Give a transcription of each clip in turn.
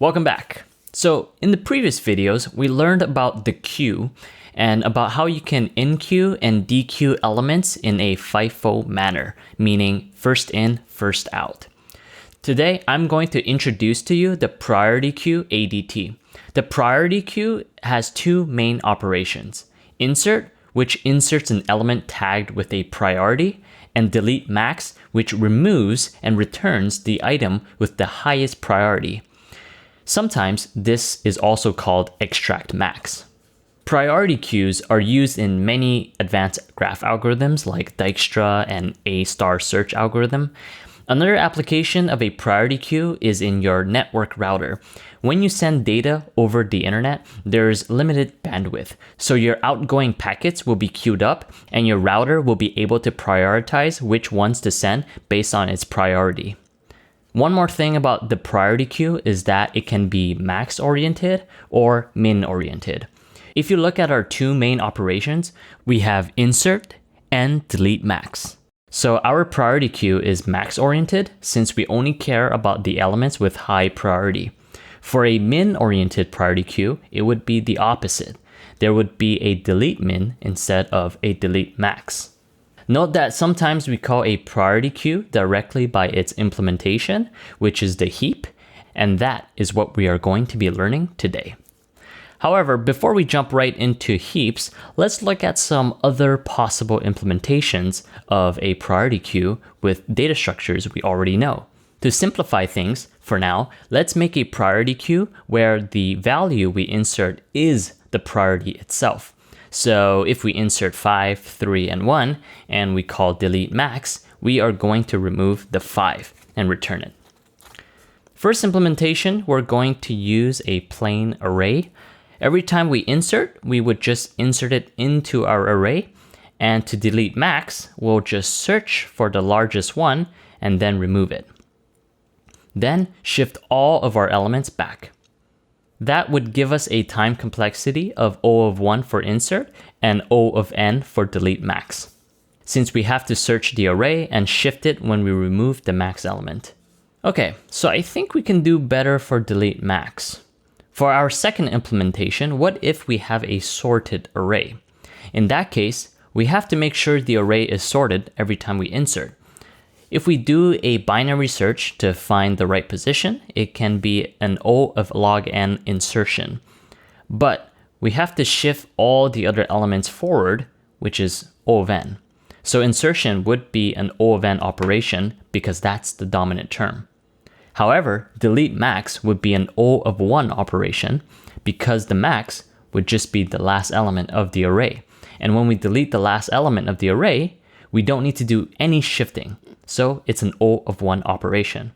Welcome back. So in the previous videos, we learned about the queue and about how you can enqueue and dequeue elements in a FIFO manner, meaning first in, first out. Today, I'm going to introduce to you the priority queue ADT. The priority queue has two main operations: insert, which inserts an element tagged with a priority, and delete max, which removes and returns the item with the highest priority. Sometimes this is also called extract max. Priority queues are used in many advanced graph algorithms like Dijkstra and A-star search algorithm. Another application of a priority queue is in your network router. When you send data over the internet, there's limited bandwidth, so your outgoing packets will be queued up and your router will be able to prioritize which ones to send based on its priority. One more thing about the priority queue is that it can be max-oriented or min-oriented. If you look at our two main operations, we have insert and delete max. So our priority queue is max-oriented since we only care about the elements with high priority. For a min-oriented priority queue, it would be the opposite. There would be a delete min instead of a delete max. Note that sometimes we call a priority queue directly by its implementation, which is the heap, and that is what we are going to be learning today. However, before we jump right into heaps, let's look at some other possible implementations of a priority queue with data structures we already know. To simplify things, for now, let's make a priority queue where the value we insert is the priority itself. So if we insert 5, 3, and 1, and we call delete max, we are going to remove the 5 and return it. First implementation, we're going to use a plain array. Every time we insert, we would just insert it into our array. And to delete max, we'll just search for the largest one and then remove it. Then shift all of our elements back. That would give us a time complexity of O of 1 for insert and O of n for delete max, since we have to search the array and shift it when we remove the max element. Okay, so I think we can do better for delete max. For our second implementation, what if we have a sorted array? In that case, we have to make sure the array is sorted every time we insert. If we do a binary search to find the right position, it can be an O of log n insertion. But we have to shift all the other elements forward, which is O of n. So insertion would be an O of n operation because that's the dominant term. However, delete max would be an O of 1 operation because the max would just be the last element of the array. And when we delete the last element of the array, we don't need to do any shifting. So it's an O of 1 operation.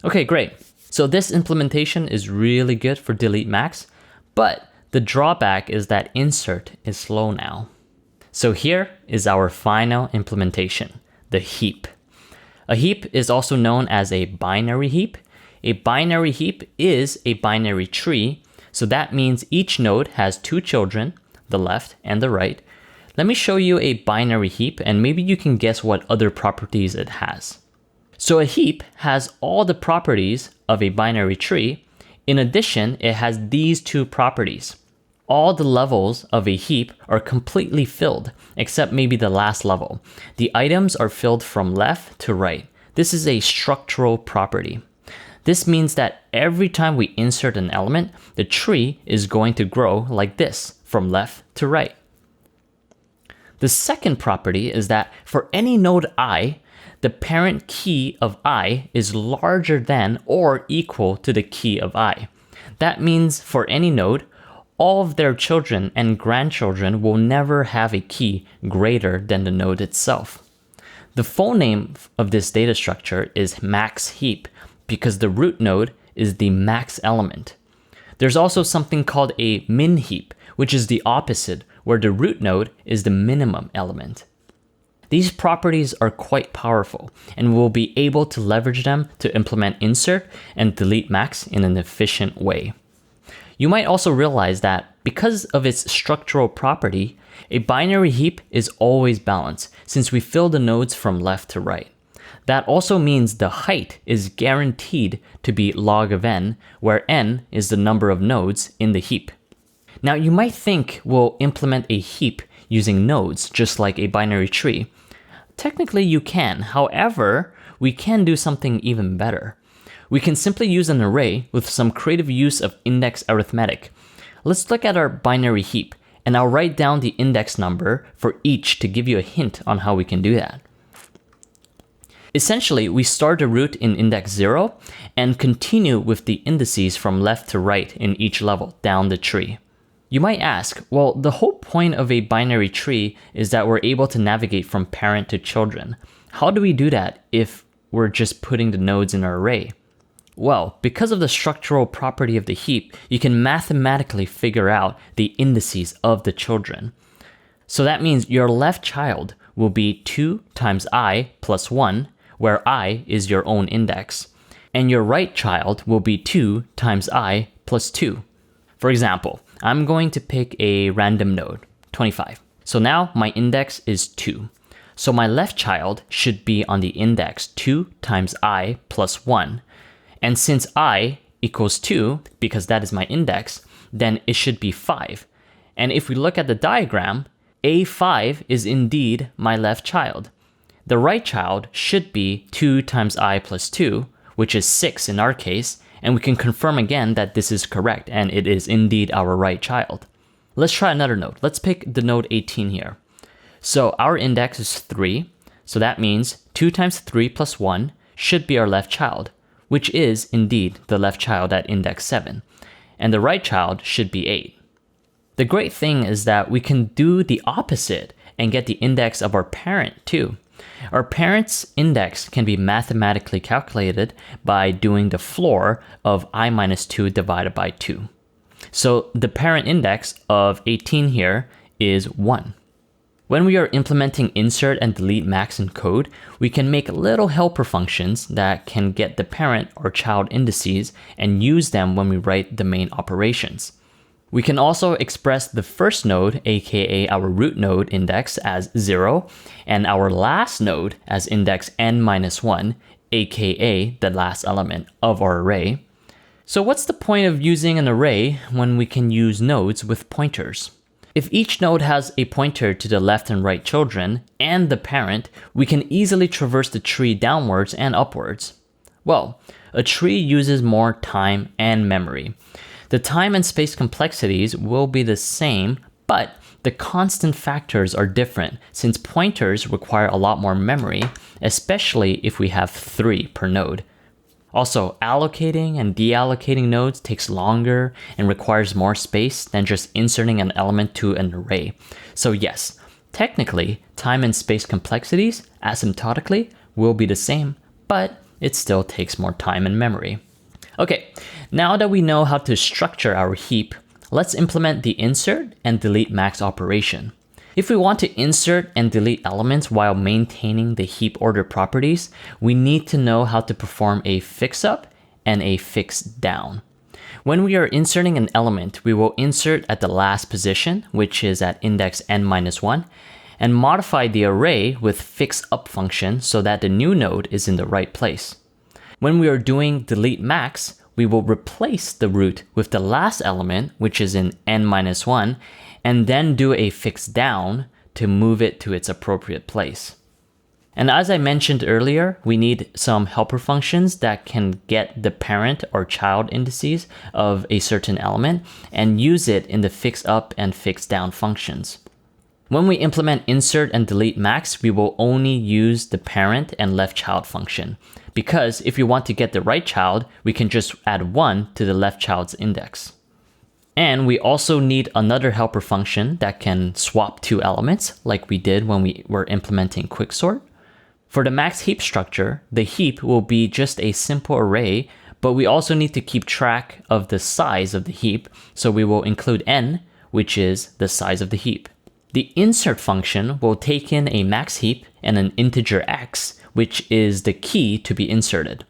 Okay, great. So this implementation is really good for delete max, but the drawback is that insert is slow now. So here is our final implementation, the heap. A heap is also known as a binary heap. A binary heap is a binary tree, so that means each node has two children, the left and the right. Let me show you a binary heap and maybe you can guess what other properties it has. So a heap has all the properties of a binary tree. In addition, it has these two properties. All the levels of a heap are completely filled, except maybe the last level. The items are filled from left to right. This is a structural property. This means that every time we insert an element, the tree is going to grow like this, from left to right. The second property is that for any node I, the parent key of I is larger than or equal to the key of I. That means for any node, all of their children and grandchildren will never have a key greater than the node itself. The full name of this data structure is max heap because the root node is the max element. There's also something called a min heap, which is the opposite, where the root node is the minimum element. These properties are quite powerful, and we'll be able to leverage them to implement insert and delete max in an efficient way. You might also realize that because of its structural property, a binary heap is always balanced since we fill the nodes from left to right. That also means the height is guaranteed to be log of n, where n is the number of nodes in the heap. Now you might think we'll implement a heap using nodes, just like a binary tree. Technically you can, however, we can do something even better. We can simply use an array with some creative use of index arithmetic. Let's look at our binary heap, and I'll write down the index number for each to give you a hint on how we can do that. Essentially, we start a root in index 0 and continue with the indices from left to right in each level down the tree. You might ask, well, the whole point of a binary tree is that we're able to navigate from parent to children. How do we do that if we're just putting the nodes in our array? Well, because of the structural property of the heap, you can mathematically figure out the indices of the children. So that means your left child will be 2 times I plus 1, where I is your own index. And your right child will be 2 times I plus 2. For example, I'm going to pick a random node, 25. So now my index is 2. So my left child should be on the index 2 times I plus 1. And since I equals 2, because that is my index, then it should be 5. And if we look at the diagram, A5 is indeed my left child. The right child should be 2 times I plus 2, which is 6 in our case, and we can confirm again that this is correct and it is indeed our right child. Let's try another node. Let's pick the node 18 here. So our index is 3, so that means 2 times 3 plus 1 should be our left child, which is indeed the left child at index 7, and the right child should be 8. The great thing is that we can do the opposite and get the index of our parent too. Our parent's index can be mathematically calculated by doing the floor of I minus 2 divided by 2. So the parent index of 18 here is 1. When we are implementing insert and delete max in code, we can make little helper functions that can get the parent or child indices and use them when we write the main operations. We can also express the first node, aka our root node index, as 0, and our last node as index n-1, aka the last element of our array. So what's the point of using an array when we can use nodes with pointers? If each node has a pointer to the left and right children and the parent, we can easily traverse the tree downwards and upwards. Well, a tree uses more time and memory. The time and space complexities will be the same, but the constant factors are different since pointers require a lot more memory, especially if we have 3 per node. Also, allocating and deallocating nodes takes longer and requires more space than just inserting an element to an array. So yes, technically, time and space complexities, asymptotically, will be the same, but it still takes more time and memory. Okay, now that we know how to structure our heap, let's implement the insert and delete max operation. If we want to insert and delete elements while maintaining the heap order properties, we need to know how to perform a fix up and a fix down. When we are inserting an element, we will insert at the last position, which is at index n-1, and modify the array with fix up function so that the new node is in the right place. When we are doing delete max, we will replace the root with the last element, which is in n-1, and then do a fix down to move it to its appropriate place. And as I mentioned earlier, we need some helper functions that can get the parent or child indices of a certain element and use it in the fix up and fix down functions. When we implement insert and delete max, we will only use the parent and left child function, because if we want to get the right child, we can just add 1 to the left child's index. And we also need another helper function that can swap 2 elements, like we did when we were implementing quicksort. For the max heap structure, the heap will be just a simple array, but we also need to keep track of the size of the heap, so we will include n, which is the size of the heap. The insert function will take in a max heap and an integer x, which is the key to be inserted.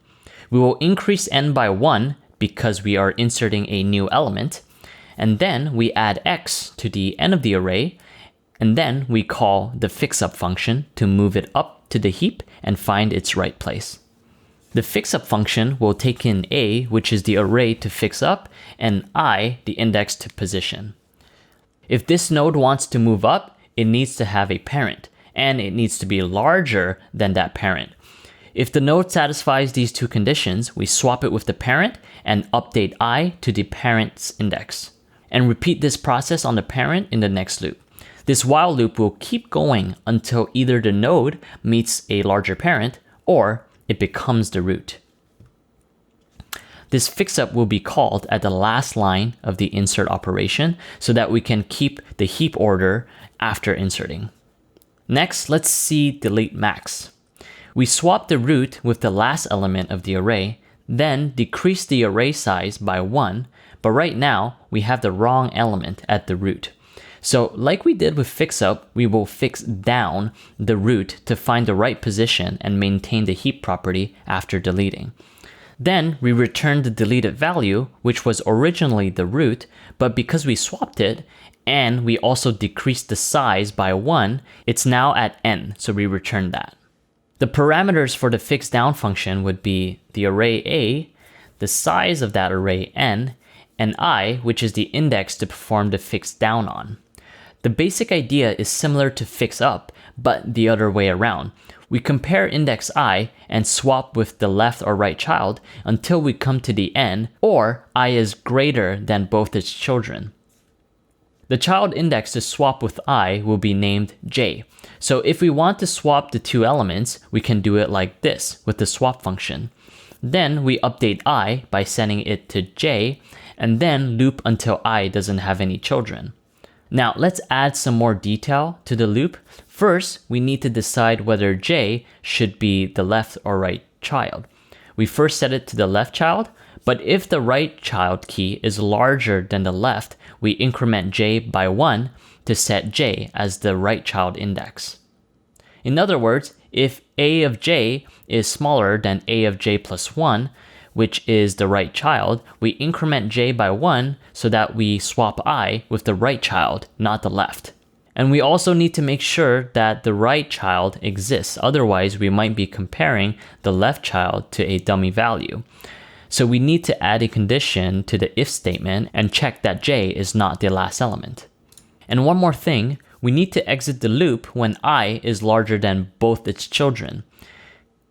We will increase n by 1 because we are inserting a new element, and then we add x to the end of the array, and then we call the fixup function to move it up to the heap and find its right place. The fixup function will take in A, which is the array to fix up, and I, the index to position. If this node wants to move up, it needs to have a parent, and it needs to be larger than that parent. If the node satisfies these two conditions, we swap it with the parent and update I to the parent's index, and repeat this process on the parent in the next loop. This while loop will keep going until either the node meets a larger parent or it becomes the root. This fixup will be called at the last line of the insert operation so that we can keep the heap order after inserting. Next, let's see delete max. We swap the root with the last element of the array, then decrease the array size by 1, but right now we have the wrong element at the root. So like we did with fixup, we will fix down the root to find the right position and maintain the heap property after deleting. Then we return the deleted value, which was originally the root, but because we swapped it and we also decreased the size by 1, it's now at n, so we return that. The parameters for the fix down function would be the array A, the size of that array n, and I, which is the index to perform the fix down on. The basic idea is similar to fix up, but the other way around. We compare index I and swap with the left or right child until we come to the n, or I is greater than both its children. The child index to swap with I will be named j. So if we want to swap the two elements, we can do it like this with the swap function. Then we update I by setting it to j, and then loop until I doesn't have any children. Now let's add some more detail to the loop. First, we need to decide whether j should be the left or right child. We first set it to the left child, but if the right child key is larger than the left, we increment j by 1 to set j as the right child index. In other words, if a of j is smaller than a of j plus 1, which is the right child, we increment j by 1 so that we swap I with the right child, not the left. And we also need to make sure that the right child exists, otherwise we might be comparing the left child to a dummy value. So we need to add a condition to the if statement and check that j is not the last element. And one more thing, we need to exit the loop when I is larger than both its children.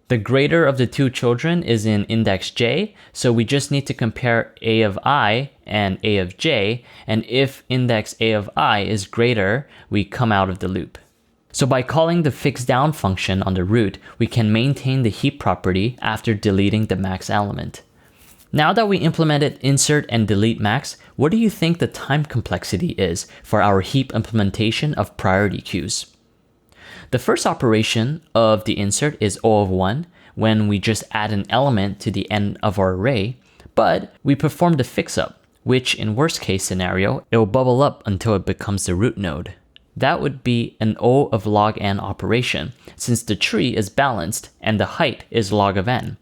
The greater of the two children is in index j, so we just need to compare a of I and a of j, and if index a of I is greater, we come out of the loop. So by calling the fix down function on the root, we can maintain the heap property after deleting the max element. Now that we implemented insert and delete max, what do you think the time complexity is for our heap implementation of priority queues? The first operation of the insert is O of 1, when we just add an element to the end of our array, but we perform the fixup, which in worst case scenario, it will bubble up until it becomes the root node. That would be an O of log n operation, since the tree is balanced and the height is log of n.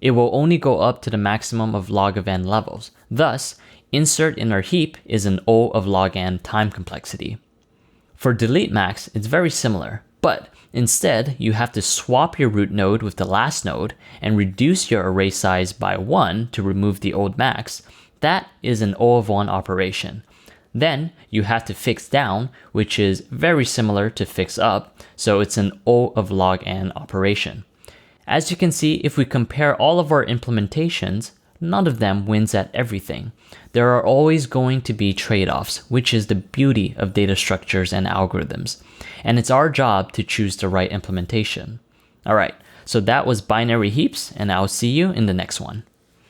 It will only go up to the maximum of log of n levels. Thus, insert in our heap is an O of log n time complexity. For delete max, it's very similar, but instead you have to swap your root node with the last node and reduce your array size by 1 to remove the old max. That is an O of 1 operation. Then you have to fix down, which is very similar to fix up, so it's an O of log n operation. As you can see, if we compare all of our implementations, none of them wins at everything. There are always going to be trade-offs, which is the beauty of data structures and algorithms. And it's our job to choose the right implementation. All right, so that was binary heaps, and I'll see you in the next one.